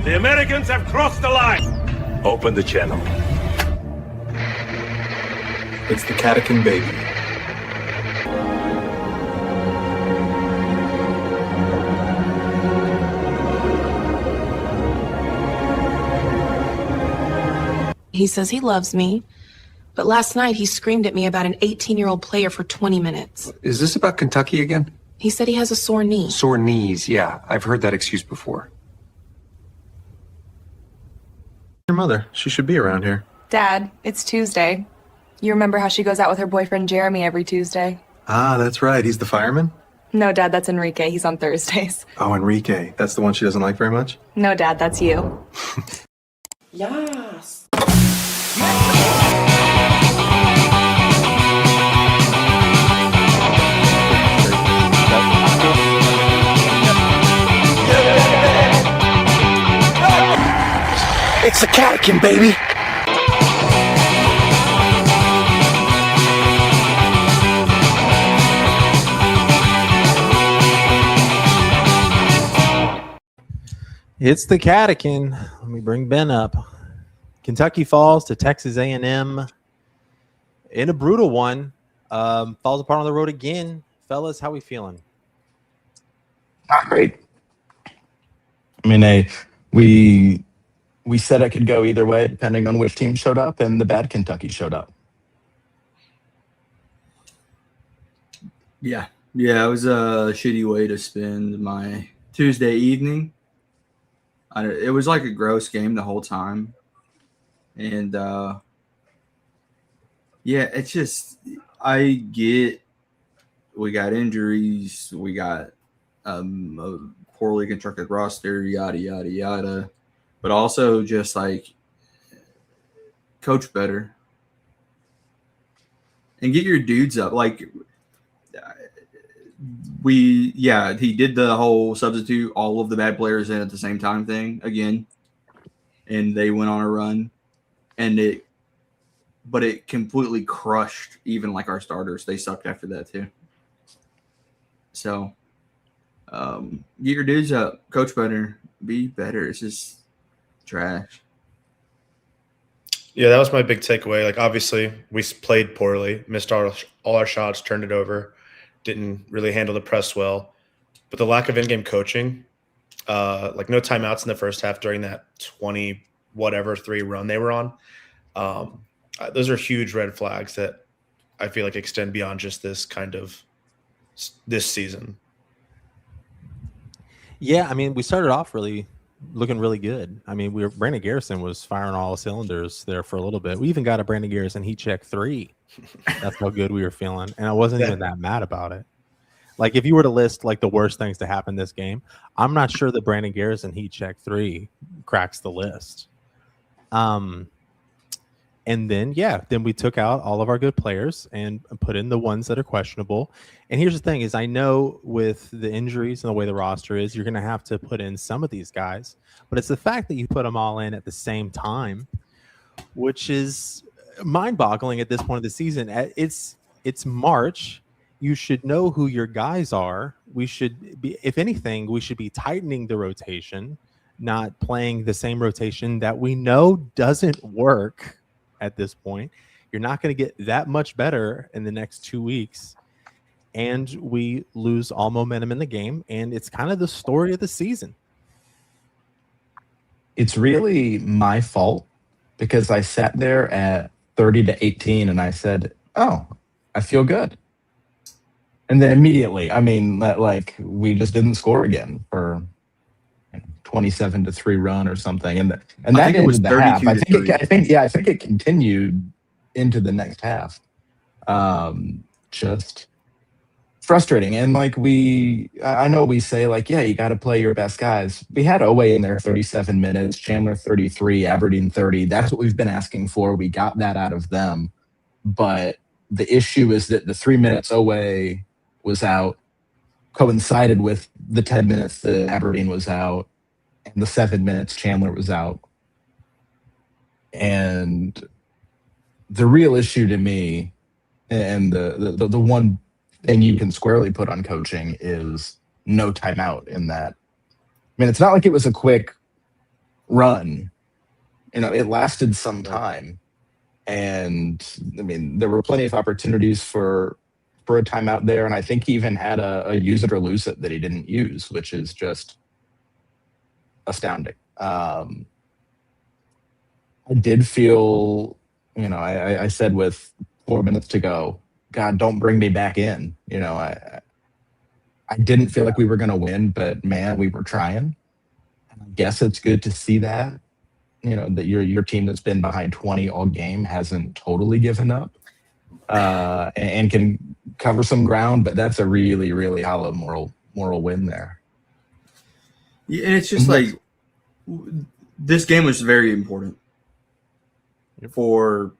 The Americans have crossed the line. Open the channel. It's the Catican baby. He says he loves me, but last night he screamed at me about an 18-year-old player for 20 minutes. Is this about Kentucky again? He said he has a sore knee. Sore knees, yeah. I've heard that excuse before. Your mother. She should be around here. Dad, it's Tuesday. You remember how she goes out with her boyfriend Jeremy every Tuesday? Ah, that's right. He's the fireman? No, Dad, that's Enrique. He's on Thursdays. Oh, Enrique. That's the one she doesn't like very much? No, Dad, that's you. Yes. It's the Catican, baby. It's the Catican. Let me bring Ben up. Kentucky falls to Texas A&M in a brutal one. Falls apart on the road again. Fellas, how we feeling? Not great. I mean, we said it could go either way depending on which team showed up, and the bad Kentucky showed up. Yeah, it was a shitty way to spend my Tuesday evening. It was like a gross game the whole time. And, yeah, it's just I get we got injuries, we got a poorly constructed roster, yada, yada, yada. But also just, like, coach better. And get your dudes up. Like, he did the whole substitute all of the bad players in at the same time thing again. And they went on a run. But it completely crushed even like our starters. They sucked after that too. So get your dudes up, coach better, be better. It's just trash. Yeah, that was my big takeaway. Like, obviously, we played poorly, missed all our shots, turned it over, didn't really handle the press well. But the lack of in-game coaching, like no timeouts in the first half during that 20-whatever-3 run they were on, those are huge red flags that I feel like extend beyond just this season. Yeah, I mean, we started off looking really good. I mean, Brandon Garrison was firing all cylinders there for a little bit. We even got a Brandon Garrison heat check 3. That's how good we were feeling, and I wasn't even that mad about it. Like, if you were to list like the worst things to happen this game, I'm not sure that Brandon Garrison heat check 3 cracks the list. And then we took out all of our good players and put in the ones that are questionable. And here's the thing is, I know with the injuries and the way the roster is, you're going to have to put in some of these guys, but it's the fact that you put them all in at the same time, which is mind-boggling at this point of the season. It's March. You should know who your guys are. We should be, if anything, we should be tightening the rotation, not playing the same rotation that we know doesn't work at this point. You're not going to get that much better in the next 2 weeks, and we lose all momentum in the game, and it's kind of the story of the season. It's really my fault because I sat there at 30-18 and I said, oh, I feel good. And then immediately, I mean, like, we just didn't score again for 27-3 run or something, and that ended the half. I think it continued into the next half. Just frustrating, and like I know we say like, yeah, you got to play your best guys. We had Owe in there 37 minutes, Chandler 33, Aberdeen 30. That's what we've been asking for. We got that out of them, but the issue is that the 3 minutes Owe was out coincided with the 10 minutes that Aberdeen was out, and the 7 minutes Chandler was out. And the real issue to me And the one thing you can squarely put on coaching is no timeout in that. I mean, it's not like it was a quick run. It lasted some time. And I mean, there were plenty of opportunities for a timeout there. And I think he even had a use it or lose it that he didn't use, which is just astounding. I did feel, I said with 4 minutes to go, God, don't bring me back in. I didn't feel like we were going to win, but man, we were trying. I guess it's good to see that, that your team that's been behind 20 all game hasn't totally given up and can cover some ground, but that's a really, really hollow moral win there. Yeah, and it's just like this game was very important for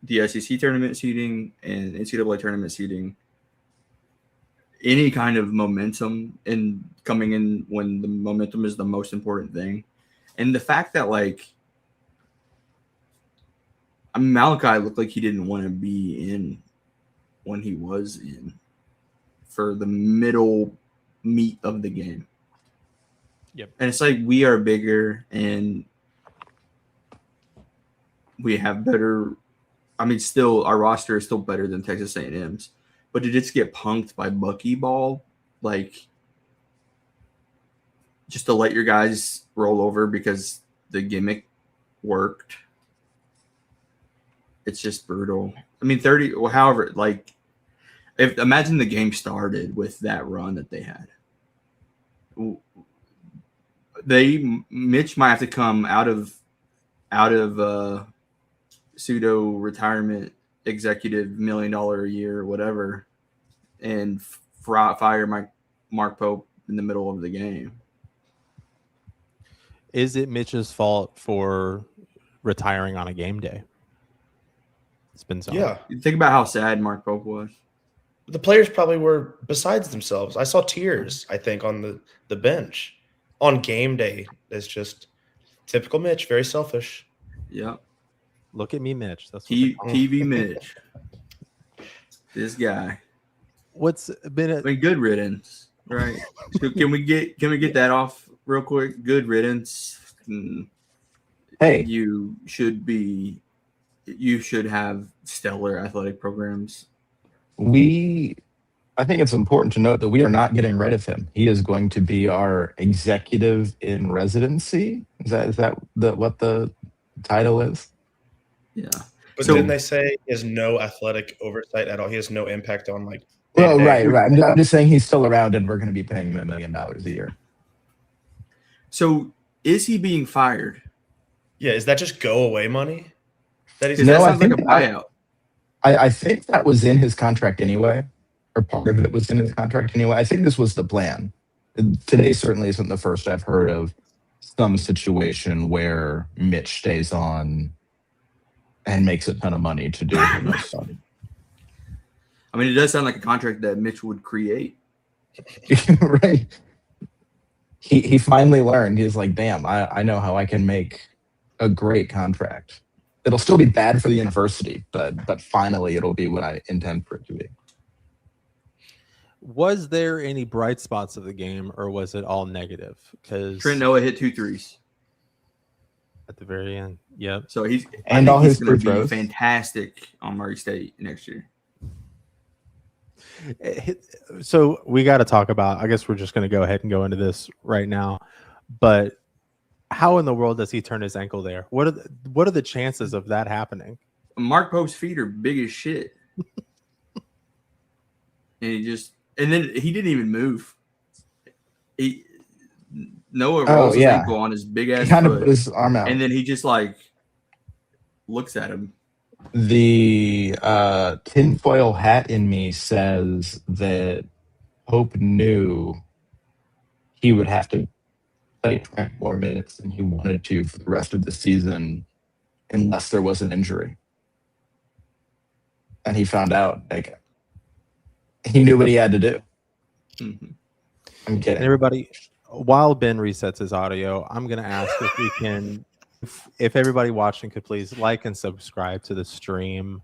the SEC tournament seeding and NCAA tournament seeding. Any kind of momentum in coming in when the momentum is the most important thing. And the fact that Malachi looked like he didn't want to be in when he was in for the middle meat of the game. Yep. And it's like we are bigger and we have better. I mean, still our roster is still better than Texas A&M's, but to just get punked by buckyball, just to let your guys roll over because the gimmick worked. It's just brutal. I mean, 30. Well, however, imagine the game started with that run that they had. Mitch might have to come out of pseudo retirement executive $1 million a year or whatever, and fire Mark Pope in the middle of the game. Is it Mitch's fault for retiring on a game day? It's been so. Yeah. Think about how sad Mark Pope was. The players probably were besides themselves. I saw tears, I think, on the bench. On game day, it's just typical Mitch, very selfish. Yeah. Look at me, Mitch. That's what TV Mitch. This guy. What's been good riddance, right? So can we get that off real quick? Good riddance. Hey, you should have stellar athletic programs. I think it's important to note that we are not getting rid of him. He is going to be our executive in residency. Is that what the title is? Yeah. But didn't they say he has no athletic oversight at all? He has no impact on Well, right. I'm just saying he's still around, and we're going to be paying him $1 million a year. So is he being fired? Yeah. Is that just go away money? That sounds like a buyout. I think that was in his contract anyway, or part of it was in his contract anyway. I think this was the plan. Today certainly isn't the first I've heard of some situation where Mitch stays on and makes a ton of money to do the most fun. I mean, it does sound like a contract that Mitch would create. Right. He finally learned. He's like, damn, I know how I can make a great contract. It'll still be bad for the university, but finally it'll be what I intend for it to be. Was there any bright spots of the game, or was it all negative? Because Trent Noah hit 2 threes at the very end. Yep. So he's going to be fantastic on Murray State next year. So we got to talk about. I guess we're just going to go ahead and go into this right now, but. How in the world does he turn his ankle there? What are the chances of that happening? Mark Pope's feet are big as shit. And then he didn't even move. Noah rolls his ankle on his big ass kind foot, of put his arm out. and then he just looks at him. The tinfoil hat in me says that Pope knew he would have to play 20 more minutes than he wanted to for the rest of the season unless there was an injury. And he found out, he knew what he had to do. Mm-hmm. I'm kidding. And everybody, while Ben resets his audio, I'm going to ask if we can, if everybody watching could please like and subscribe to the stream.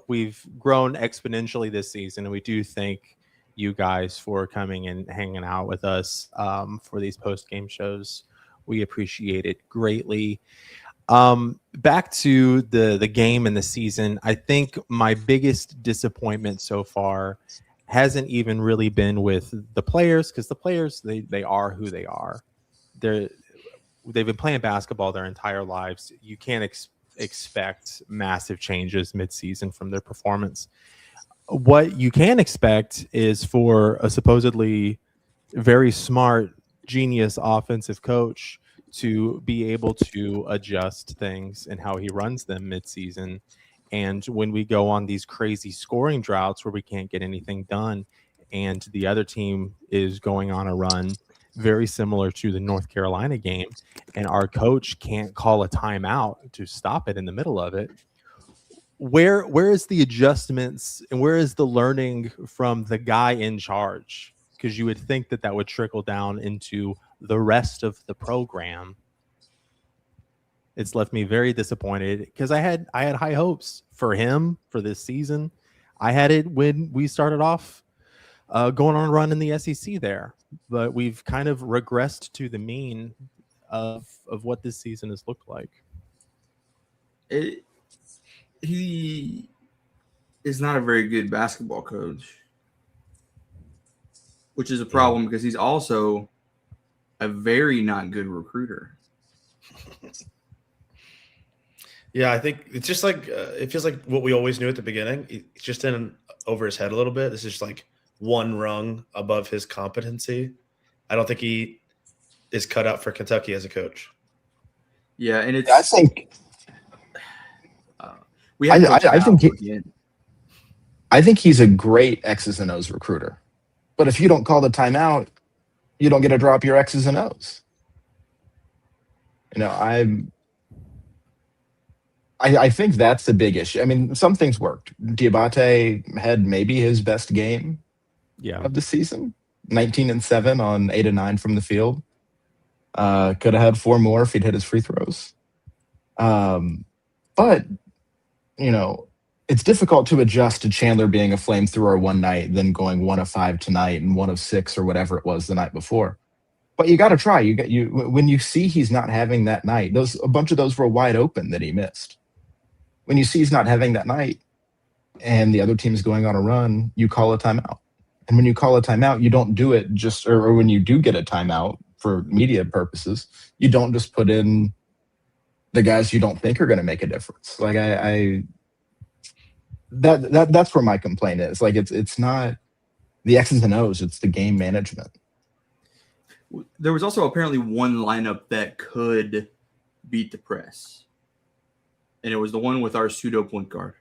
We've grown exponentially this season, and we do thank you guys for coming and hanging out with us for these post-game shows. We appreciate it greatly. Back to the game and the season, I think my biggest disappointment so far hasn't even really been with the players, because the players, they are who they are. They've been playing basketball their entire lives. You can't expect massive changes mid-season from their performance. What you can expect is for a supposedly very smart, genius offensive coach to be able to adjust things and how he runs them mid-season. And when we go on these crazy scoring droughts where we can't get anything done and the other team is going on a run very similar to the North Carolina game, and our coach can't call a timeout to stop it in the middle of it, where is the adjustments and where is the learning from the guy in charge? Because you would think that would trickle down into the rest of the program. It's left me very disappointed because I had high hopes for him for this season. I had it when we started off going on a run in the SEC there, but we've kind of regressed to the mean of what this season has looked like. He is not a very good basketball coach, which is a problem because he's also a very not good recruiter. Yeah, I think it's just like it feels like what we always knew at the beginning. It's just in over his head a little bit. This is just like one rung above his competency. I don't think he is cut out for Kentucky as a coach. Yeah, and it's. I think. I think he's a great X's and O's recruiter, but if you don't call the timeout, you don't get to drop your X's and O's. I think that's the big issue. I mean, some things worked. Diabate had maybe his best game of the season, 19-7 on 8 of 9 from the field. Could have had 4 more if he'd hit his free throws. But, it's difficult to adjust to Chandler being a flamethrower one night, then going 1 of 5 tonight and 1 of 6 or whatever it was the night before. But you got to try. When you see he's not having that night, a bunch of those were wide open that he missed. When you see he's not having that night and the other team's going on a run, you call a timeout. And when you call a timeout, you don't do it or when you do get a timeout for media purposes, you don't just put in the guys you don't think are going to make a difference. Like that's where my complaint is. Like it's not the X's and O's, it's the game management. There was also apparently one lineup that could beat the press. And it was the one with our pseudo point guard.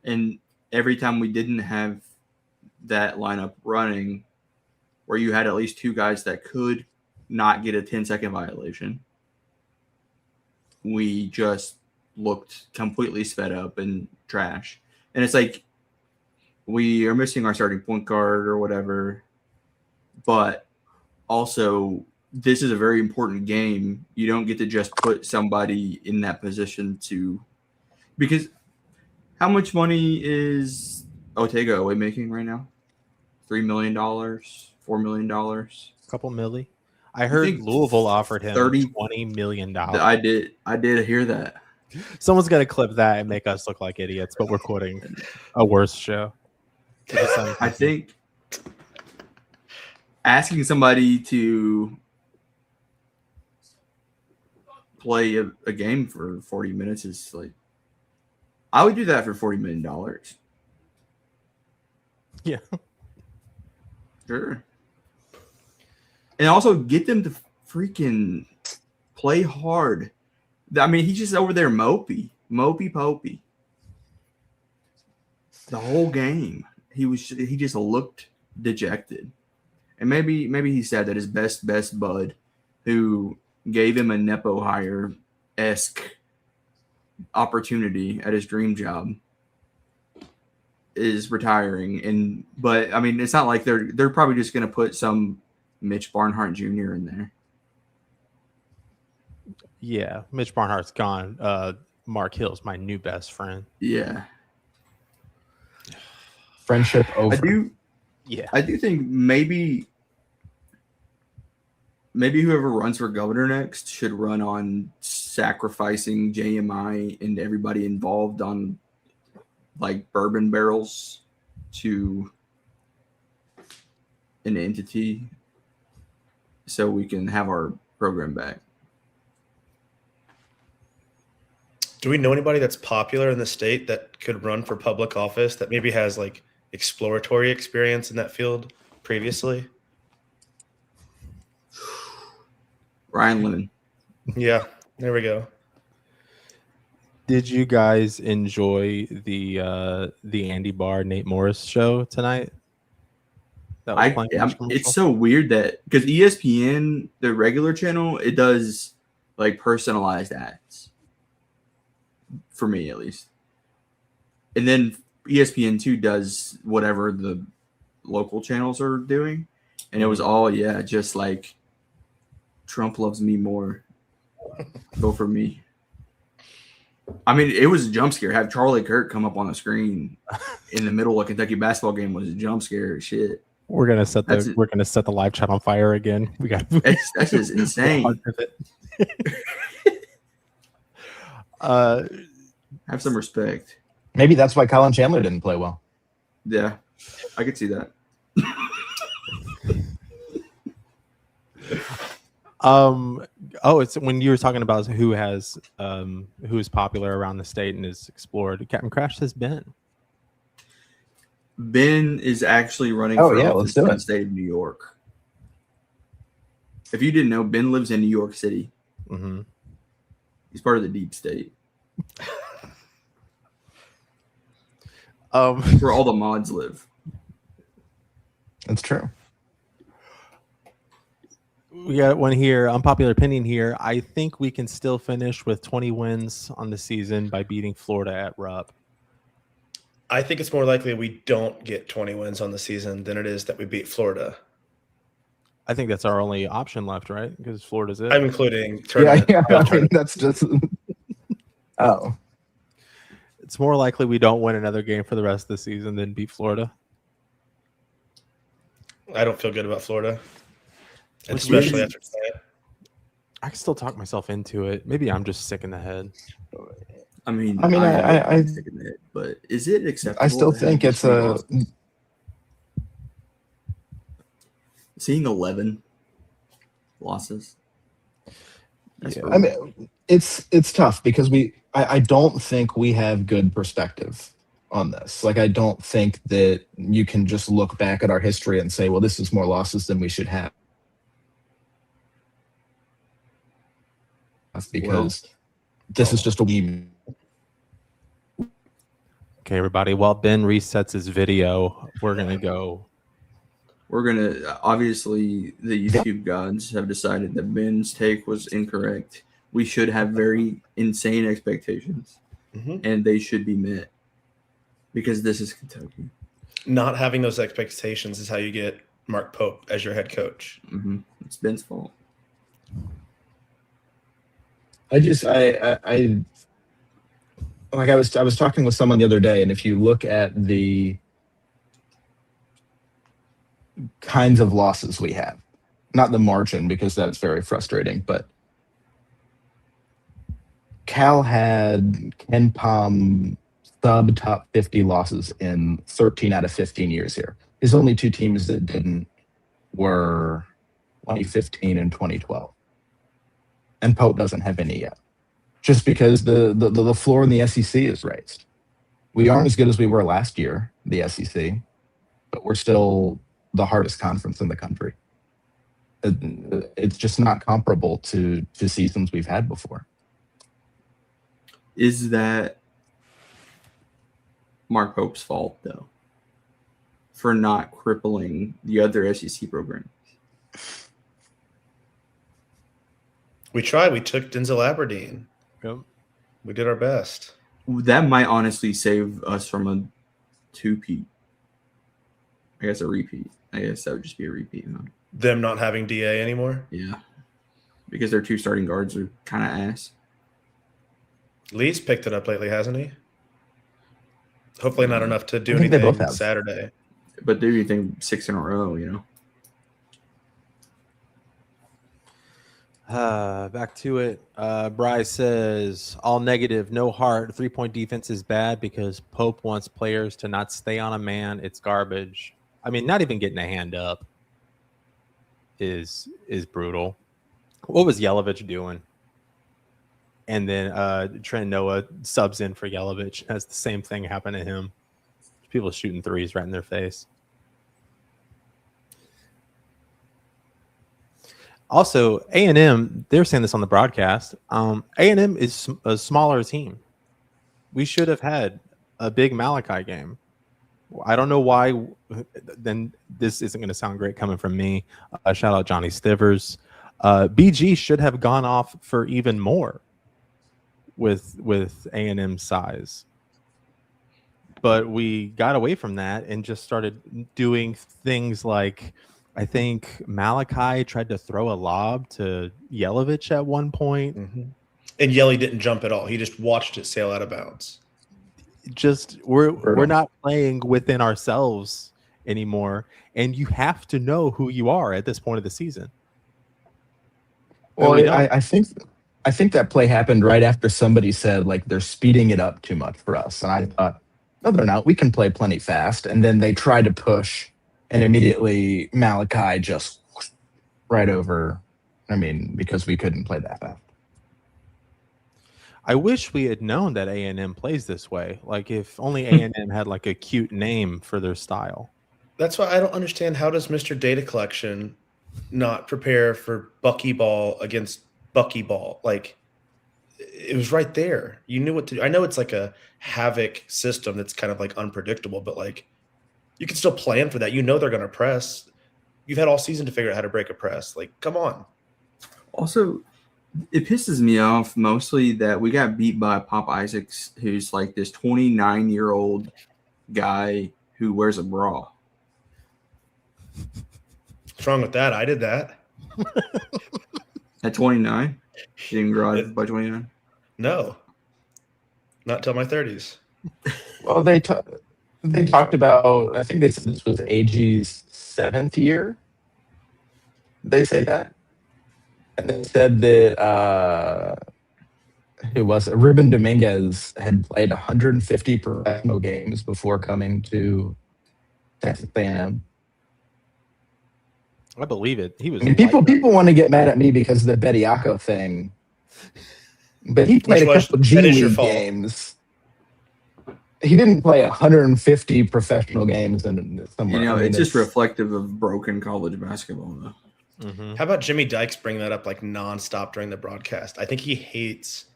And every time we didn't have that lineup running, where you had at least 2 guys that could not get a 10-second violation, we just looked completely sped up and trash. And it's like we are missing our starting point guard or whatever, but also this is a very important game. You don't get to just put somebody in that position because how much money is Otega away making right now? $3 million, $4 million, a couple milli. I heard Louisville offered him $20 million. I did hear that. Someone's gonna clip that and make us look like idiots, but we're quoting a worse show. I think asking somebody to play a game for 40 minutes is like, I would do that for $40 million. Yeah. Sure. And also get them to freaking play hard. I mean, he's just over there mopey popey. The whole game. He just looked dejected. And maybe he's sad that his best bud, who gave him a Nepo hire-esque opportunity at his dream job, is retiring. But I mean, it's not like they're probably just going to put some Mitch Barnhart Jr. in there. Yeah, Mitch Barnhart's gone. Mark Hill's my new best friend. Yeah. Friendship over. I do think maybe whoever runs for governor next should run on sacrificing JMI and everybody involved on like bourbon barrels to an entity so we can have our program back. Do we know anybody that's popular in the state that could run for public office that maybe has like exploratory experience in that field previously? Ryan Lemon. Yeah, there we go. Did you guys enjoy the Andy Barr Nate Morris show tonight? That was playing on commercial? It's so weird that because ESPN, the regular channel, it does like personalized ads for me at least, and then ESPN2 does whatever the local channels are doing, and it was all just like Trump loves me more. Go for me. I mean, it was a jump scare. Have Charlie Kirk come up on the screen in the middle of a Kentucky basketball game was a jump scare shit. We're gonna set the live chat on fire again. We got that's just insane. Have some respect. Maybe that's why Colin Chandler didn't play well. Yeah, I could see that. It's when you were talking about who is popular around the state and is explored. Captain Crash says Ben. Ben is actually running for office in the state of New York. If you didn't know, Ben lives in New York City. Mm-hmm. He's part of the deep state. Where all the mods live. That's true. We got one here. Unpopular opinion here. I think we can still finish with 20 wins on the season by beating Florida at Rupp. I think it's more likely we don't get 20 wins on the season than it is that we beat Florida. I think that's our only option left, right? Because Florida's it. I'm including tournament. Yeah, I mean, that's just. Oh. It's more likely we don't win another game for the rest of the season than beat Florida. I don't feel good about Florida. And especially after tonight. I can still talk myself into it. Maybe I'm just sick in the head. I mean, I'm sick in the head, but is it acceptable? I still think it's a. Seeing 11 losses. Yeah. I mean, it's tough because I don't think we have good perspective on this. Like, I don't think that you can just look back at our history and say, well, this is more losses than we should have. Because this is just a game. Okay, everybody. While Ben resets his video, we're going to go. We're going to, obviously, the YouTube gods have decided that Ben's take was incorrect. We should have very insane expectations, and they should be met because this is Kentucky. Not having those expectations is how you get Mark Pope as your head coach. Mm-hmm. It's Ben's fault. I was talking with someone the other day, and if you look at the kinds of losses we have, not the margin because that's very frustrating, but Cal had Ken Pom sub top 50 losses in 13 out of 15 years here. His only two teams that didn't were 2015 and 2012. And Pope doesn't have any yet, just because the floor in the SEC is raised. We aren't as good as we were last year, the SEC, but we're still the hardest conference in the country. It's just not comparable to seasons we've had before. Is that Mark Pope's fault, though, for not crippling the other SEC programs? We tried. We took Denzel Aberdeen. Yep. We did our best. That might honestly save us from a two-peat. I guess a repeat. I guess that would just be a repeat. Huh? Them not having DA anymore? Yeah. Because their two starting guards are kind of ass. Lee's picked it up lately, hasn't he? Hopefully not enough to do I think they both anything have. Saturday. But do you think 6 in a row? Back to it. Bryce says, all negative, no heart. 3-point defense is bad because Pope wants players to not stay on a man. It's garbage. I mean, not even getting a hand up is brutal. What was Yelovich doing? And then Trent Noah subs in for Yelovich. Has the same thing happen to him. People shooting threes right in their face. Also, A&M, they're saying this on the broadcast. A&M is a smaller team. We should have had a big Malachi game. I don't know why. Then this isn't going to sound great coming from me. Shout out Johnny Stivers. BG should have gone off for even more with A&M size. But we got away from that and just started doing things like, I think Malachi tried to throw a lob to Yelovich at one point. Mm-hmm. And Yelly didn't jump at all. He just watched it sail out of bounds. Just we're not playing within ourselves anymore, and you have to know who you are at this point of the season. Well, I think that play happened right after somebody said like they're speeding it up too much for us, and I thought, no, they're not. We can play plenty fast, and then they tried to push, and immediately Malachi just right over. I mean, because we couldn't play that fast. I wish we had known that A&M plays this way. Like if only A&M had like a cute name for their style. That's why I don't understand, how does Mr. Data Collection not prepare for buckyball against buckyball? Like, it was right there. You knew what to do. I know it's like a havoc system that's kind of like unpredictable, but like you can still plan for that. You know they're going to press. You've had all season to figure out how to break a press. Like, come on. Also, it pisses me off mostly that we got beat by Pop Isaacs, who's like this 29-year-old guy who wears a bra. What's wrong with that? I did that. At 29? You didn't grow out by 29? No. Not till my 30s. Well, they talked about, I think they said this was AG's 7th year. They say that. And they said that Ruben Dominguez had played 150 professional games before coming to Texas A&M. I believe it. He was. I mean, people want to get mad at me because of the Bediako thing, but he played a couple G League games. He didn't play 150 professional games in somewhere. You know, it's just reflective of broken college basketball, though. Mm-hmm. How about Jimmy Dykes bringing that up like nonstop during the broadcast? I think he hates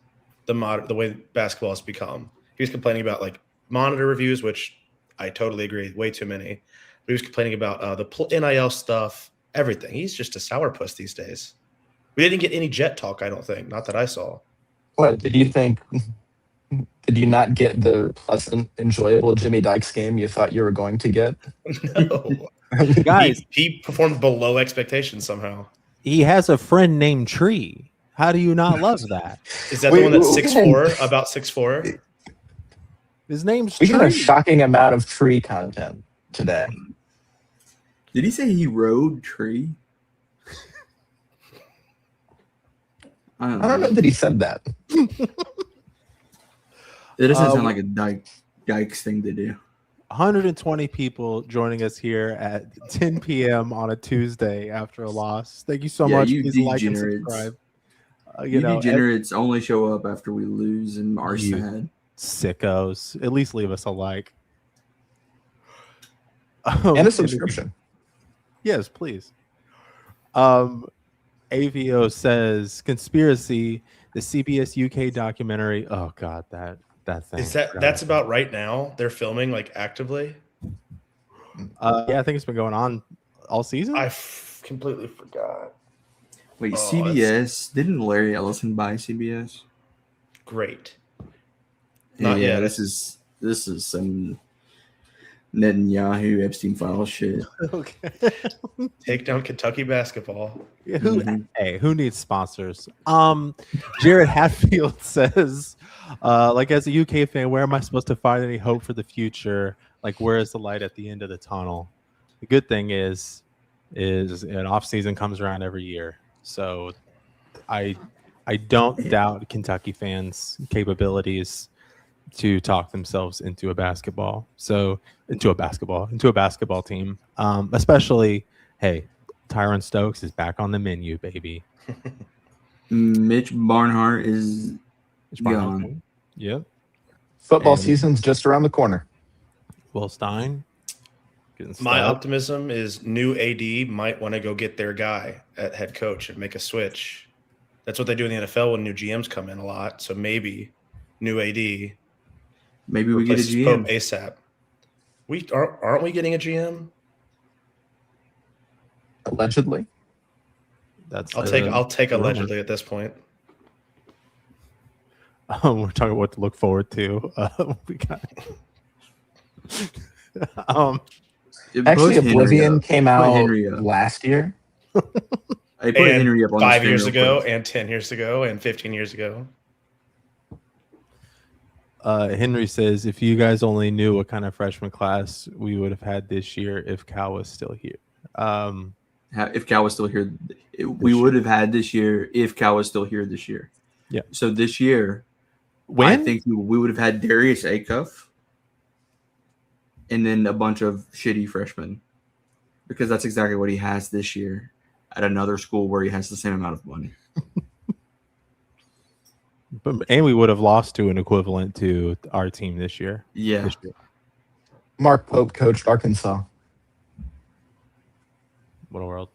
the way basketball has become. He was complaining about like monitor reviews, which I totally agree, way too many. But he was complaining about the NIL stuff, everything. He's just a sourpuss these days. We didn't get any Jet talk, I don't think. Not that I saw. What did you think? Did you not get the pleasant, enjoyable Jimmy Dykes game you thought you were going to get? No. Guys, he performed below expectations somehow. He has a friend named Tree. How do you not love that? Is that the one that's 6'4", about 6'4"? His name's We Tree. got a shocking amount of Tree content today. Did he say he rode Tree? I don't know that he said that. It doesn't sound like a Dykes thing to do. 120 people joining us here at 10 p.m. on a Tuesday after a loss. Thank you so much. Please like and subscribe. You degenerates only show up after we lose and are sad. Sickos. At least leave us a like. And a subscription. Yes, please. AVO says conspiracy, the CBS UK documentary. Oh God, that thing. Is that's about right now? They're filming like actively. Yeah, I think it's been going on all season. I completely forgot. Wait, CBS? Didn't Larry Ellison buy CBS? Great. Not yet. This is some Netanyahu Epstein file shit. Okay. Take down Kentucky basketball. Yeah, who needs sponsors? Jared Hatfield says, like as a UK fan, where am I supposed to find any hope for the future? Like, where is the light at the end of the tunnel? The good thing is an off season comes around every year. So I don't doubt Kentucky fans' capabilities to talk themselves into a basketball team. Especially, hey, Tyron Stokes is back on the menu, baby. Mitch Barnhart is gone. Yep. Football And season's just around the corner. Will Stein. My optimism is new AD might want to go get their guy at head coach and make a switch. That's what they do in the NFL when new GMs come in a lot. So maybe new AD. Maybe we get a GM Pope ASAP. Aren't we getting a GM? Allegedly. I'll take allegedly at this point. We're talking what to look forward to. We got. Actually, Oblivion came out last year. I put Henry up on 5 years ago, and 10 years ago, and 15 years ago. Henry says, if you guys only knew what kind of freshman class we would have had this year if Cal was still here. If Cal was still here, we would have had this year if Cal was still here this year. Yeah. So this year, I think we would have had Darius Acuff and then a bunch of shitty freshmen, because that's exactly what he has this year at another school where he has the same amount of money. And we would have lost to an equivalent to our team this year. Yeah. Mark Pope coached Arkansas. What a world.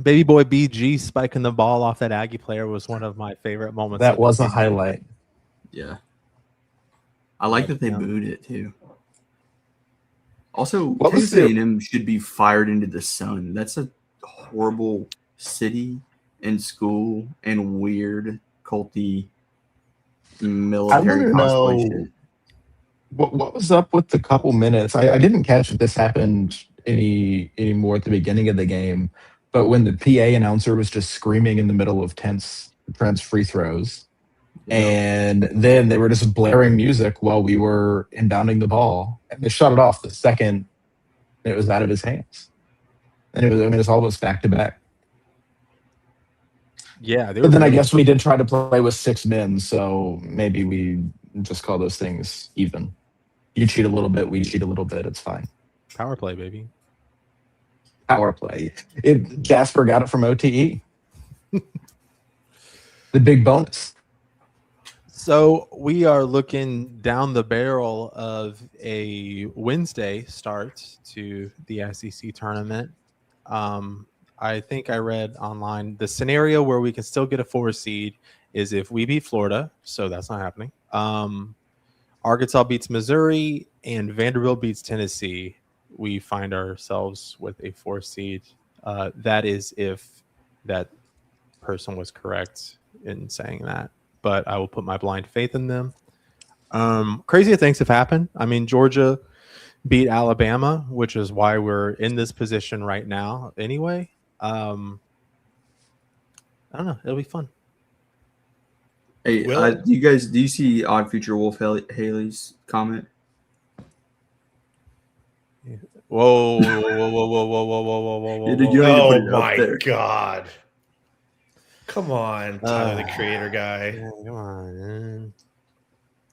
Baby boy BG spiking the ball off that Aggie player was one of my favorite moments. That was a highlight. Yeah. I like that they booed it too. Also, Texas A&M should be fired into the sun. That's a horrible city and school and weird culty military cosplay shit. What was up with the couple minutes? I didn't catch if this happened any more at the beginning of the game, but when the PA announcer was just screaming in the middle of Trent's free throws, and then they were just blaring music while we were inbounding the ball, and they shut it off the second it was out of his hands, and it was almost back to back. Yeah, but then I guess we did try to play with 6 men, so maybe we just call those things even. You cheat a little bit, we cheat a little bit. It's fine. Power play, baby. Power play. Jasper got it from OTE. The big bonus. So we are looking down the barrel of a Wednesday start to the SEC tournament. I think I read online the scenario where we can still get a 4 seed is if we beat Florida. So that's not happening. Arkansas beats Missouri and Vanderbilt beats Tennessee. We find ourselves with a 4 seed. That is if that person was correct in saying that. But I will put my blind faith in them. Crazier things have happened. I mean, Georgia beat Alabama, which is why we're in this position right now anyway. I don't know. It'll be fun. Hey, do you see Odd Future Wolf Haley's comment? Whoa. Oh my God. Come on, Tyler, the creator guy. Yeah, come on, man.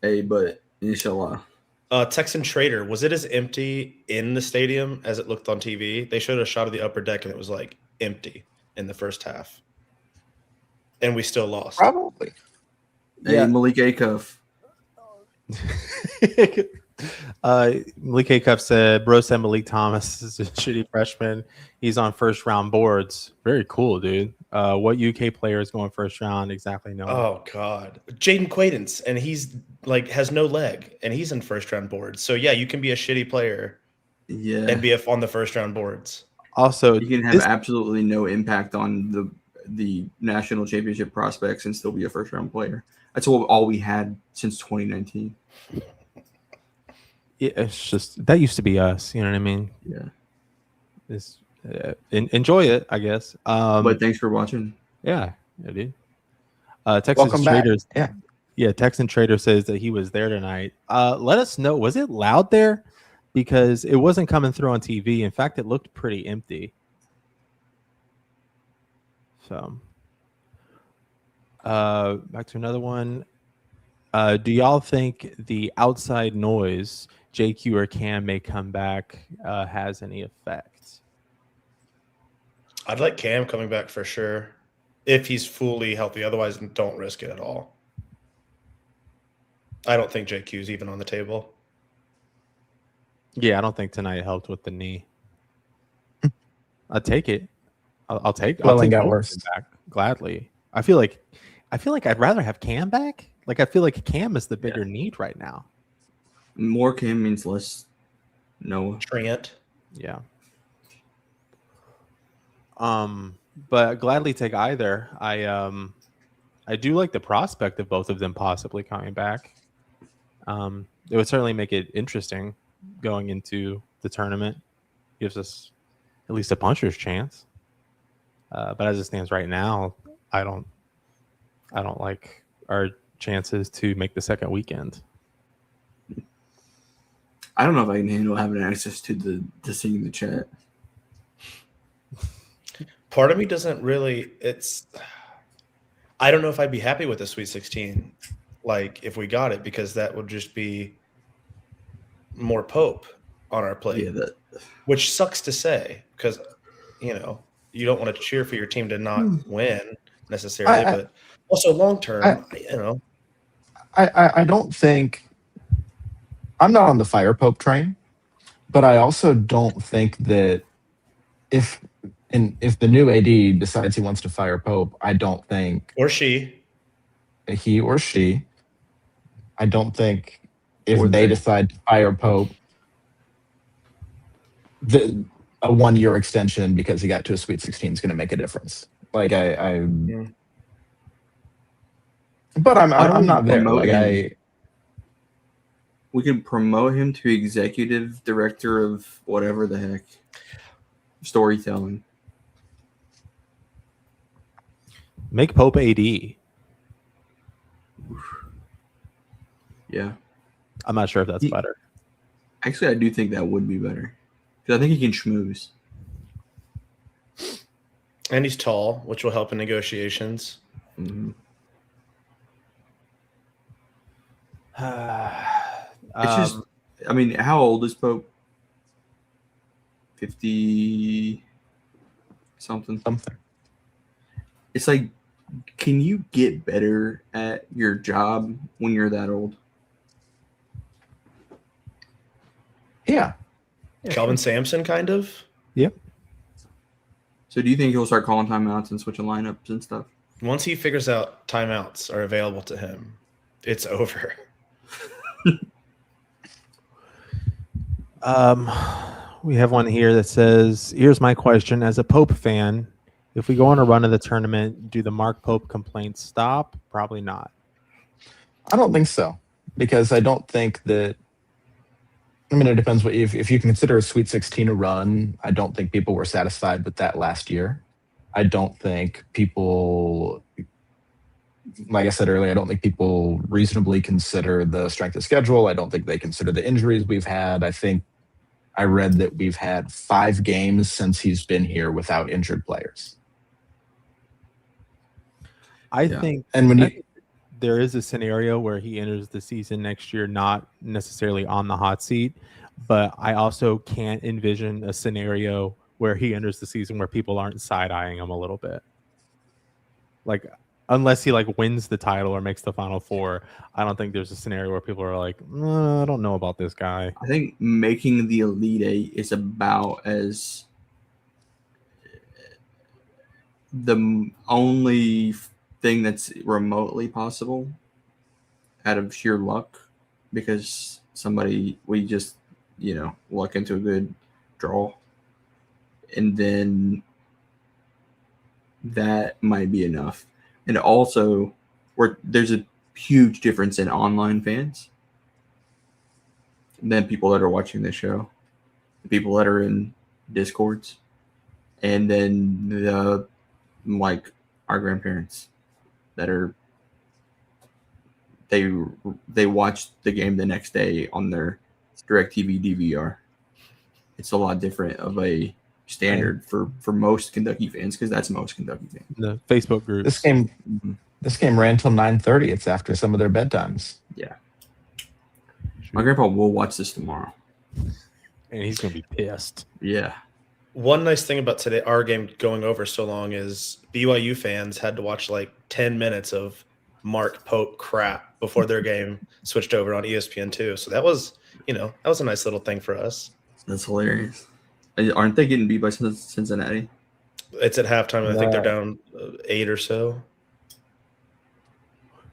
Hey, but inshallah. Texan Trader, was it as empty in the stadium as it looked on TV? They showed a shot of the upper deck and it was like empty in the first half. And we still lost. Probably. Hey, Malik Acuff. Malik Acuff said, bro said Malik Thomas is a shitty freshman. He's on first round boards. Very cool, dude. What UK player is going first round? Exactly. No. Oh God, Jaden Quaidance, and he's like has no leg, and he's in first round boards. So yeah, you can be a shitty player, and be on the first round boards. Also, you can have absolutely no impact on the national championship prospects and still be a first round player. That's all we had since 2019. Yeah, it's just that used to be us. You know what I mean? Yeah. It's, enjoy it, I guess. But thanks for watching. Yeah, dude. Texas Welcome back. Traders. Yeah. Texan Trader says that he was there tonight. Let us know. Was it loud there? Because it wasn't coming through on TV. In fact, it looked pretty empty. So, back to another one. Do y'all think the outside noise, JQ or Cam may come back, has any effect? I'd like Cam coming back for sure if he's fully healthy. Otherwise, don't risk it at all. I don't think JQ's even on the table. Yeah, I don't think tonight helped with the knee. I'll take it. I'll take. Well, I'll take got both worse. of them back gladly. I feel like I'd rather have Cam back. Like I feel like Cam is the bigger need right now. More Cam means less Noah. Trent. Yeah. But gladly take either. I do like the prospect of both of them possibly coming back. It would certainly make it interesting going into the tournament. Gives us at least a puncher's chance. But as it stands right now, I don't like our chances to make the second weekend. I don't know if I can handle having access to seeing the chat. Part of me doesn't really. I don't know if I'd be happy with the Sweet 16, like if we got it, because that would just be more Pope on our plate. Yeah, which sucks to say because you don't want to cheer for your team to not win necessarily, but also long term, I don't think I'm not on the fire Pope train, but I also don't think that if the new AD decides he wants to fire Pope, I don't think he or she, I don't think if they decide to fire Pope, a 1 year extension because he got to a Sweet 16 is going to make a difference. Like but I'm not there. Like we can promote him to executive director of whatever the heck storytelling. Make Pope AD. Yeah. I'm not sure if that's better. Actually, I do think that would be better. Because I think he can schmooze. And he's tall, which will help in negotiations. Mm-hmm. It's just, I mean, how old is Pope? 50 something. It's like, can you get better at your job when you're that old? Yeah. Calvin Sampson, kind of. Yep. So do you think he'll start calling timeouts and switching lineups and stuff? Once he figures out timeouts are available to him, it's over. We have one here that says, here's my question. As a Pope fan, if we go on a run of the tournament, do the Mark Pope complaints stop? Probably not. I don't think so, because I don't think that. I mean, it depends. If you consider a Sweet 16 a run, I don't think people were satisfied with that last year. I don't think people, like I said earlier, I don't think people reasonably consider the strength of schedule. I don't think they consider the injuries we've had. I think I read that we've had 5 games since he's been here without injured players. I think, and when there is a scenario where he enters the season next year not necessarily on the hot seat, but I also can't envision a scenario where he enters the season where people aren't side-eyeing him a little bit. Like, unless he wins the title or makes the Final Four, I don't think there's a scenario where people are like, I don't know about this guy. I think making the Elite Eight is about as the only thing that's remotely possible out of sheer luck, because we just luck into a good draw, and then that might be enough. And also, there's a huge difference in online fans then people that are watching this show, the people that are in Discords, and then the like our grandparents that are they watch the game the next day on their DirecTV DVR. It's a lot different of a standard for most Kentucky fans, because that's most Kentucky fans. The Facebook group. This game ran till 9:30. It's after some of their bedtimes. Yeah. My grandpa will watch this tomorrow. And he's going to be pissed. Yeah. One nice thing about today, our game going over so long, is BYU fans had to watch like 10 minutes of Mark Pope crap before their game switched over on ESPN2. So that was a nice little thing for us. That's hilarious. Aren't they getting beat by Cincinnati? It's at halftime. I think they're down 8 or so.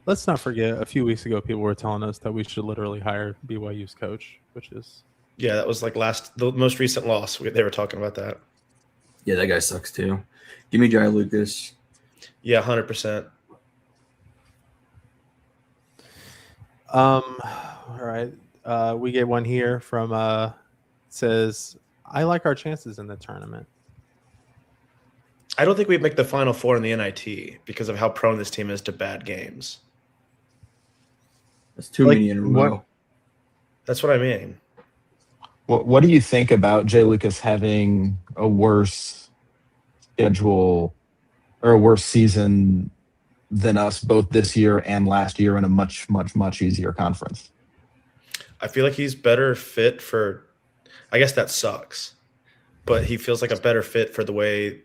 Let's not forget, a few weeks ago, people were telling us that we should literally hire BYU's coach, which is... Yeah, that was like the most recent loss. They were talking about that. Yeah, that guy sucks too. Give me Jai Lucas. Yeah, 100%. All right. We get one here from says, I like our chances in the tournament. I don't think we'd make the Final Four in the NIT because of how prone this team is to bad games. That's too many in a row. That's what I mean. What do you think about Jay Lucas having a worse schedule or a worse season than us both this year and last year in a much, much, much easier conference? I feel like he's better fit for – I guess that sucks. But he feels like a better fit for the way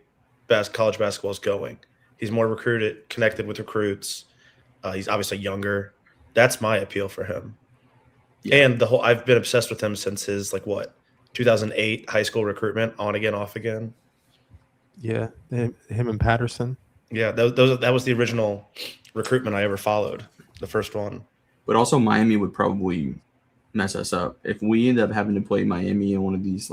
college basketball is going. He's more recruited, connected with recruits. He's obviously younger. That's my appeal for him. Yeah. And I've been obsessed with him since his 2008 high school recruitment, on again, off again. Yeah, him and Patterson. Yeah, that was the original recruitment I ever followed, the first one. But also Miami would probably mess us up if we end up having to play Miami in one of these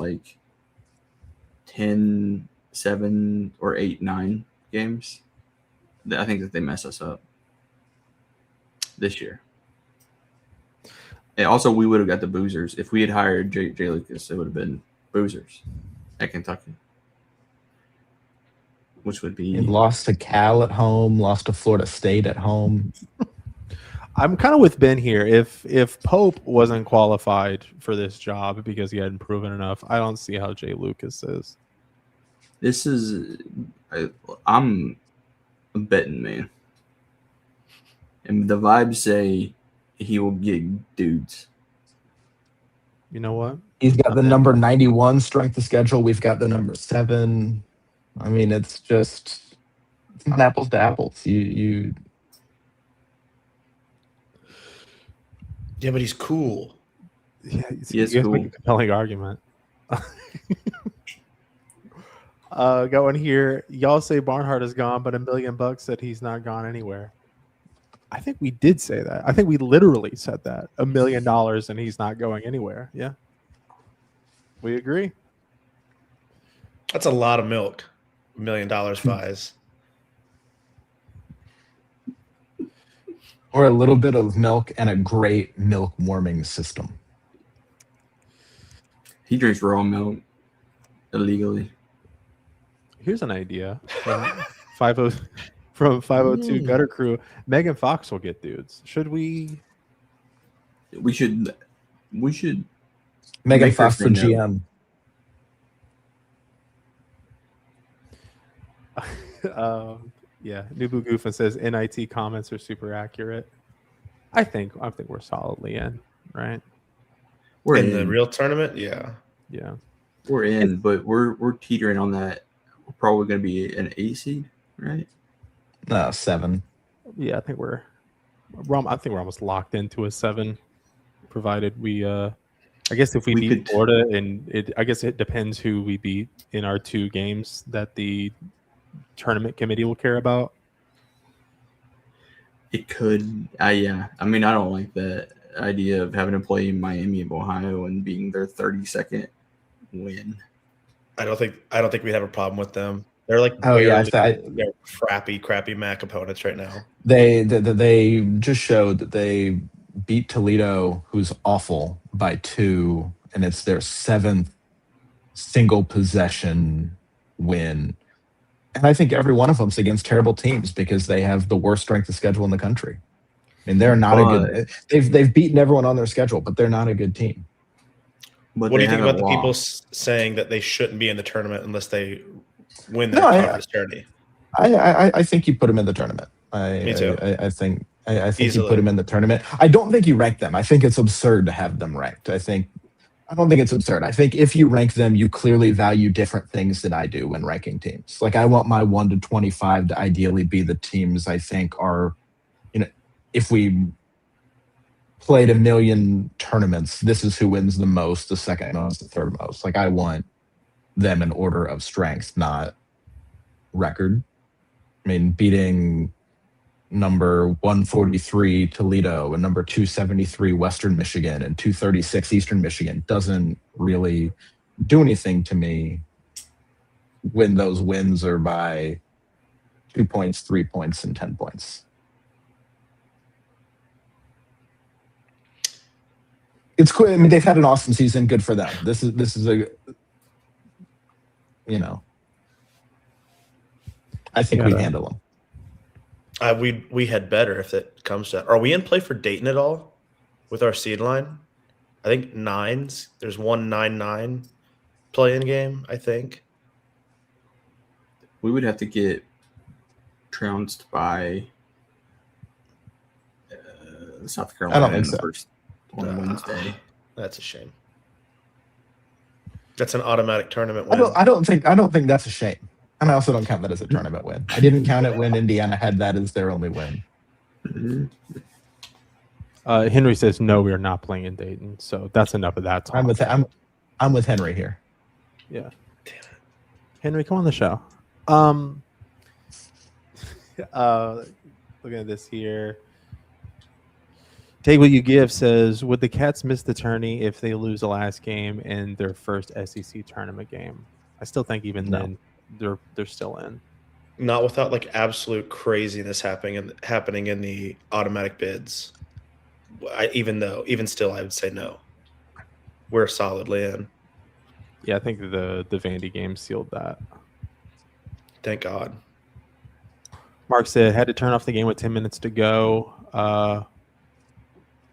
10, 7, or 8, 9 games. I think that they mess us up this year. And also, we would have got the boozers. If we had hired Jay Lucas, it would have been boozers at Kentucky. Which would be... And lost to Cal at home, lost to Florida State at home. I'm kind of with Ben here. If Pope wasn't qualified for this job because he hadn't proven enough, I don't see how Jay Lucas is. This is... I'm a betting man. And the vibes say he will get dudes. You know what? He's got the number 91 strength of schedule. We've got the number 7. I mean, it's not apples to apples. You. Yeah, but he's cool. Yeah, he is cool. Make a compelling argument. Going here, y'all say Barnhart is gone, but $1 million said he's not gone anywhere. I think we did say that. I think we literally said that. $1 million and he's not going anywhere. Yeah. We agree. That's a lot of milk. $1 million buys. Or a little bit of milk and a great milk warming system. He drinks raw milk illegally. Here's an idea. From 502 Gutter Crew, Megan Fox will get dudes. Should we? We should. Megan Fox for GM. Yeah, Nubu Goofin says NIT comments are super accurate. I think we're solidly in, right? We're in the real tournament. Yeah. We're in, but we're teetering on that. We're probably going to be an 8 seed, right? No, 7. Yeah, I think we're almost locked into a 7, provided we. I guess if we beat Florida, and I guess it depends who we beat in our 2 games that the tournament committee will care about. It could, yeah. I mean, I don't like that idea of having to play Miami of Ohio and being their 32nd win. I don't think we'd have a problem with them. They're they're crappy MAC opponents right now. They just showed that they beat Toledo, who's awful, by 2, and it's their 7th single possession win. And I think every one of them's against terrible teams because they have the worst strength of schedule in the country. I mean, they're not a good. They've beaten everyone on their schedule, but they're not a good team. What do you think about the people saying that they shouldn't be in the tournament unless they win the conference tourney? I think you put them in the tournament. Me too. I think you put them in the tournament. I don't think you rank them. I think it's absurd to have them ranked. I don't think it's absurd. I think if you rank them, you clearly value different things than I do when ranking teams. Like I want my 1 to 25 to ideally be the teams I think are, if we played a million tournaments, this is who wins the most, the second most, the third most. Like I want them in order of strength, not record. I mean, beating number 143 Toledo and number 273 Western Michigan and 236 Eastern Michigan doesn't really do anything to me when those wins are by 2 points, 3 points, and 10 points. It's cool. I mean, they've had an awesome season. Good for them. This is a, I think we handle them. We had better if it comes to. Are we in play for Dayton at all with our seed line? I think 9s. There's 1-9-9 play-in game. I think we would have to get trounced by South Carolina. I don't think so. First on Wednesday. That's a shame. That's an automatic tournament win. I don't think that's a shame. And I also don't count that as a tournament win. I didn't count it when Indiana had that as their only win. Henry says no, we are not playing in Dayton. So that's enough of that talk. I'm with Henry here. Yeah. Damn it. Henry, come on the show. Looking at this here. Take What You Give says, would the Cats miss the tourney if they lose the last game in their first SEC tournament game? I still think even then they're still in. Not without like absolute craziness happening in the automatic bids. Even still, I would say no. We're solidly in. Yeah, I think the Vandy game sealed that. Thank God. Mark said had to turn off the game with 10 minutes to go.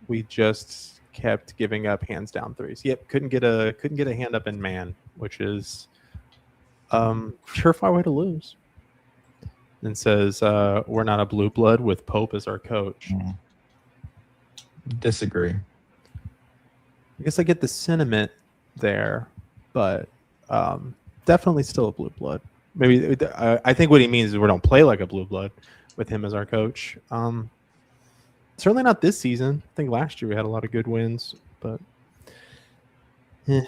We just kept giving up hands down threes. Yep, couldn't get a hand up in man, which is surefire way to lose. And says we're not a blue blood with Pope as our coach. Disagree. I guess I get the sentiment there, but definitely still a blue blood. Maybe I think what he means is we don't play like a blue blood with him as our coach. Certainly not this season. I think last year we had a lot of good wins, but the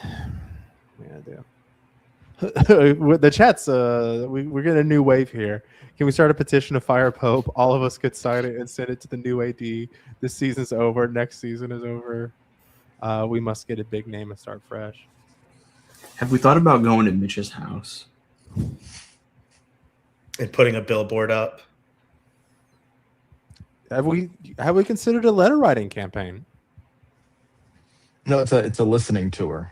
chat's we're getting a new wave here. Can we start a petition to fire Pope? All of us could sign it and send it to the new AD. This season's over. Next season is over. We must get a big name and start fresh. Have we thought about going to Mitch's house and putting a billboard up? Have we considered a letter writing campaign? No, it's a listening tour.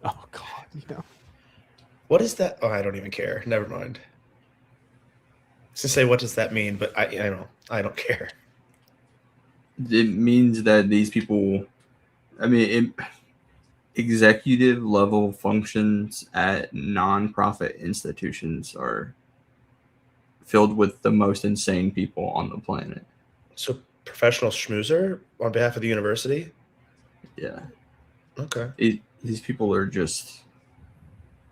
Oh God, What is that? Oh, I don't even care. Never mind. I was gonna say, what does that mean? But I don't care. It means that these people, executive level functions at nonprofit institutions are filled with the most insane people on the planet. So professional schmoozer on behalf of the university? Yeah. Okay. These people are just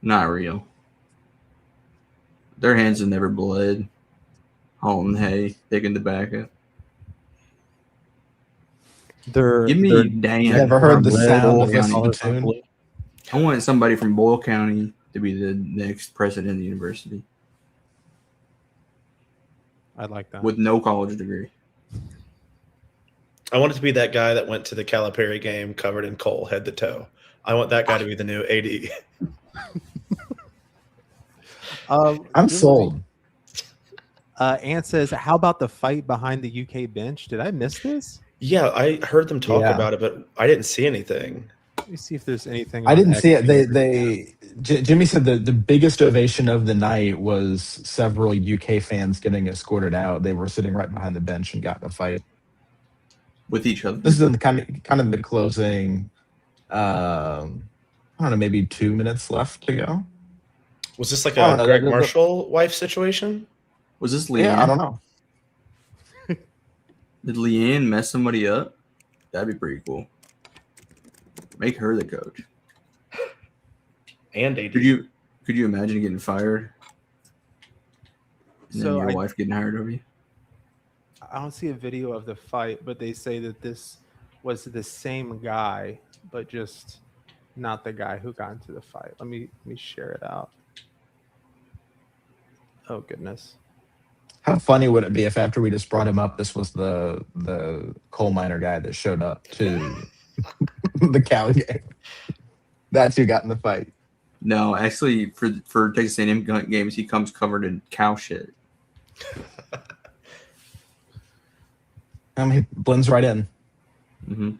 not real. Their hands have never bled. Hauling hay, digging tobacco. Give me Dan. You ever heard the sound of listening to? I want somebody from Boyle County to be the next president of the university. I'd like that. With no college degree. I want it to be that guy that went to the Calipari game covered in coal head to toe. I want that guy to be the new AD. I'm sold. Ant says, how about the fight behind the UK bench? Did I miss this? Yeah, I heard them talk Yeah. about it, but I didn't see anything. Let me see if there's anything. I on didn't see it. X. Jimmy said the biggest ovation of the night was several UK fans getting escorted out. They were sitting right behind the bench and got in a fight with each other. This is in the kind of the closing. I don't know, maybe 2 minutes left to go. Was this like a Greg Marshall wife situation? Was this Leanne? Yeah, I don't know. Did Leanne mess somebody up? That'd be pretty cool. Make her the coach. And AD. Could you imagine getting fired? And then your wife getting hired over you? I don't see a video of the fight, but they say that this was the same guy, but just not the guy who got into the fight. Let me share it out. Oh goodness. How funny would it be if after we just brought him up, this was the coal miner guy that showed up to the Cal game? That's who got in the fight. No, actually, for Texas A&M games, he comes covered in cow shit. He blends right in. Mm-hmm.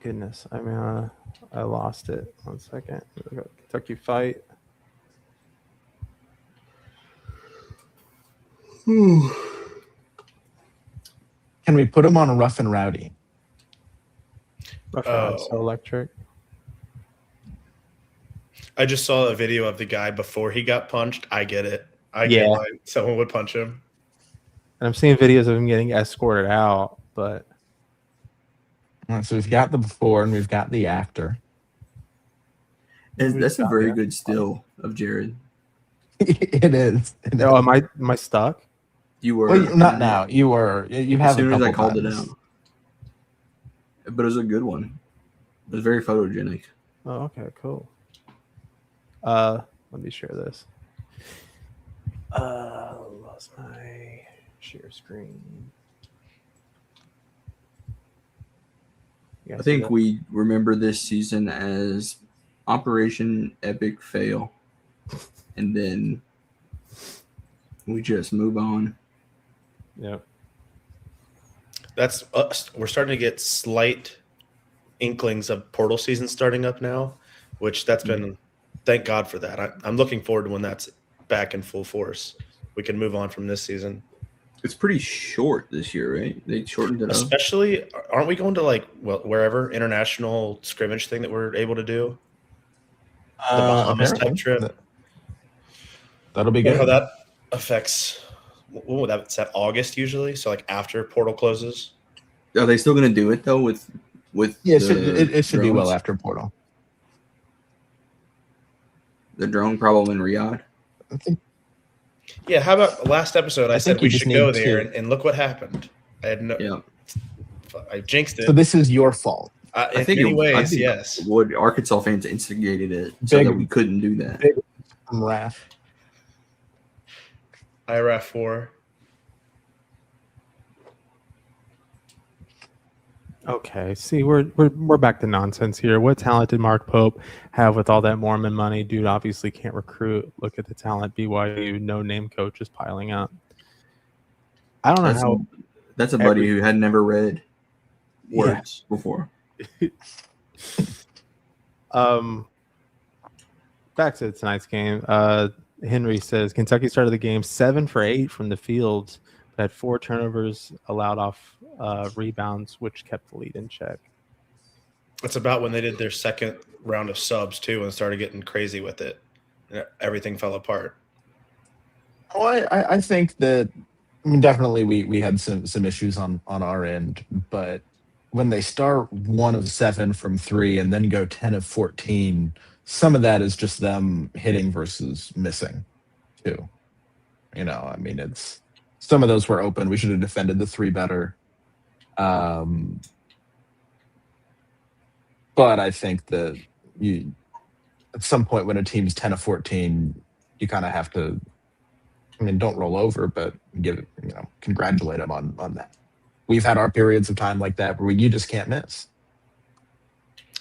Goodness, I mean, I lost it. 1 second. Kentucky fight. Can we put him on a rough and rowdy? Rough and rowdy, so electric. I just saw a video of the guy before he got punched. I get it. I get why someone would punch him. And I'm seeing videos of him getting escorted out, but. All right, so we've got the before and we've got the after. And that's a very good still of Jared. It is. Oh, am I stuck? You were. Well, not now. You were. You have. As soon a as I couple called it times. out. But it was a good one. It was very photogenic. Oh, okay, cool. Let me share this. Lost my share screen. I think we remember this season as Operation Epic Fail. And then we just move on. Yep. That's we're starting to get slight inklings of portal season starting up now, which that's been, thank God for that. I'm looking forward to when that's back in full force. We can move on from this season. It's pretty short this year, right? They shortened it up. Especially, aren't we going to wherever international scrimmage thing that we're able to do? The Bahamas type trip. That'll be good. How that affects? That's at August usually, so like after portal closes. Are they still going to do it though? With yeah, it should be well after portal. The drone problem in Riyadh. I think. Yeah, how about last episode? I said we should go there, to. and look what happened. I had no. Yeah. I jinxed it. So this is your fault. In many ways, yes. Would Arkansas fans instigated it so that we couldn't do that? From Wrath. IRAF 4. Okay, see, we're back to nonsense here. What talent did Mark Pope have with all that Mormon money? Dude obviously can't recruit. Look at the talent BYU no-name coaches piling up. I don't know That's a buddy who had never read words before. Back to tonight's game. Henry says Kentucky started the game 7 for 8 from the field, but had 4 turnovers allowed off rebounds, which kept the lead in check. That's about when they did their second round of subs too, and started getting crazy with it. And everything fell apart. Well, I think that definitely we had some issues on our end, but when they start 1 of 7 from 3 and then go 10 of 14, some of that is just them hitting versus missing too. I mean, it's some of those were open. We should have defended the 3 better. But I think that at some point when a team's 10 of 14, you kind of have to, don't roll over, but congratulate them on that. We've had our periods of time like that where you just can't miss.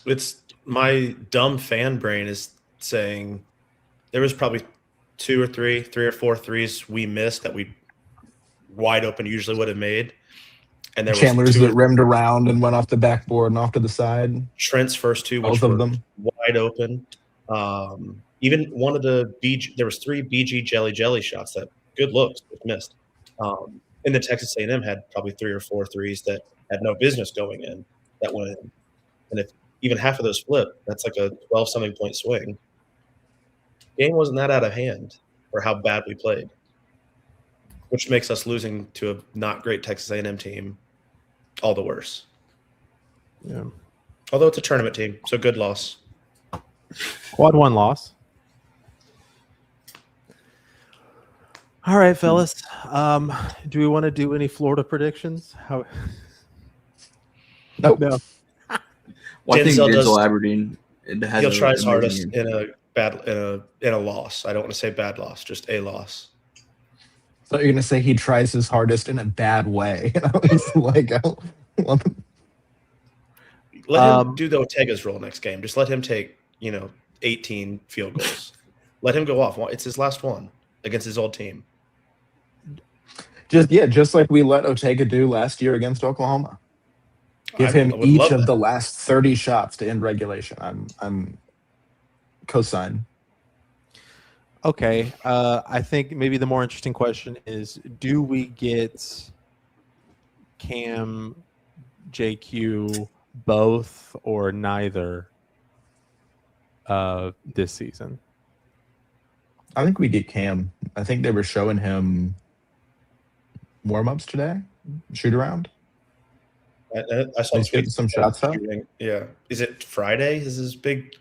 It's my dumb fan brain is saying there was probably 3 or 4 threes we missed that we wide open usually would have made. And there Chandler's was that rimmed around and went off the backboard and off to the side. Trent's first two, Both which of were them. wide open. Even one of the there was 3 BG jelly shots that good looks but missed. And the Texas A&M had probably 3 or 4 threes that had no business going in that went in. And if even half of those flip, that's like a 12-something point swing. Game wasn't that out of hand for how bad we played, which makes us losing to a not great Texas A&M team all the worse. Yeah. Although it's a tournament team, so good loss. Quad 1 loss. All right, fellas. Do we want to do any Florida predictions? How? Nope. No. Well, I think Denzel Denzel does- Aberdeen. He'll try his hardest game. in a loss. I don't want to say bad loss, just a loss. So you're gonna say he tries his hardest in a bad way? It's like, I don't want to- Let him do the Ortega's role next game. Just let him take 18 field goals. Let him go off. It's his last one against his old team. just like we let Ortega do last year against Oklahoma. Give him would each love of that. the last 30 shots to end regulation. I'm cosign. Okay. I think maybe the more interesting question is, do we get Cam, JQ, both or neither this season? I think we get Cam. I think they were showing him warm-ups today, shoot around. I saw He's getting some shots up. shooting. Yeah. Is it Friday? Is his big?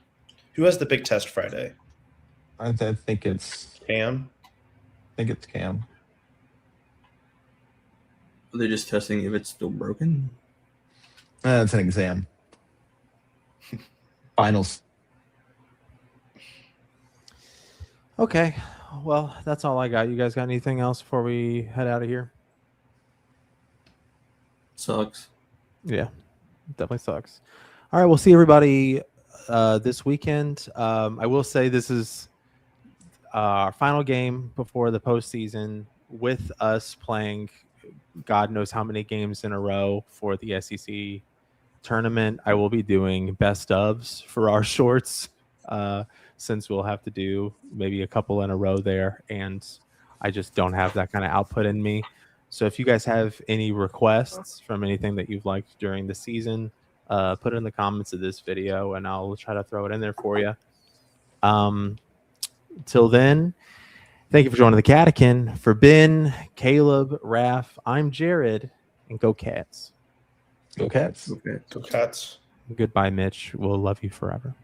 Who has the big test Friday? I think it's Cam. Cam. Are they just testing if it's still broken? It's an exam. Finals. Okay. Well, that's all I got. You guys got anything else before we head out of here? Sucks. Yeah, definitely sucks. All right, we'll see everybody this weekend. I will say this is our final game before the postseason, with us playing God knows how many games in a row for the SEC tournament. I will be doing best ofs for our shorts since we'll have to do maybe a couple in a row there, and I just don't have that kind of output in me. So if you guys have any requests from anything that you've liked during the season, put it in the comments of this video, and I'll try to throw it in there for you. Till then, thank you for joining the Catican. For Ben, Caleb, Raph, I'm Jared, and go Cats. Go Cats. Okay. Go Cats. Goodbye, Mitch. We'll love you forever.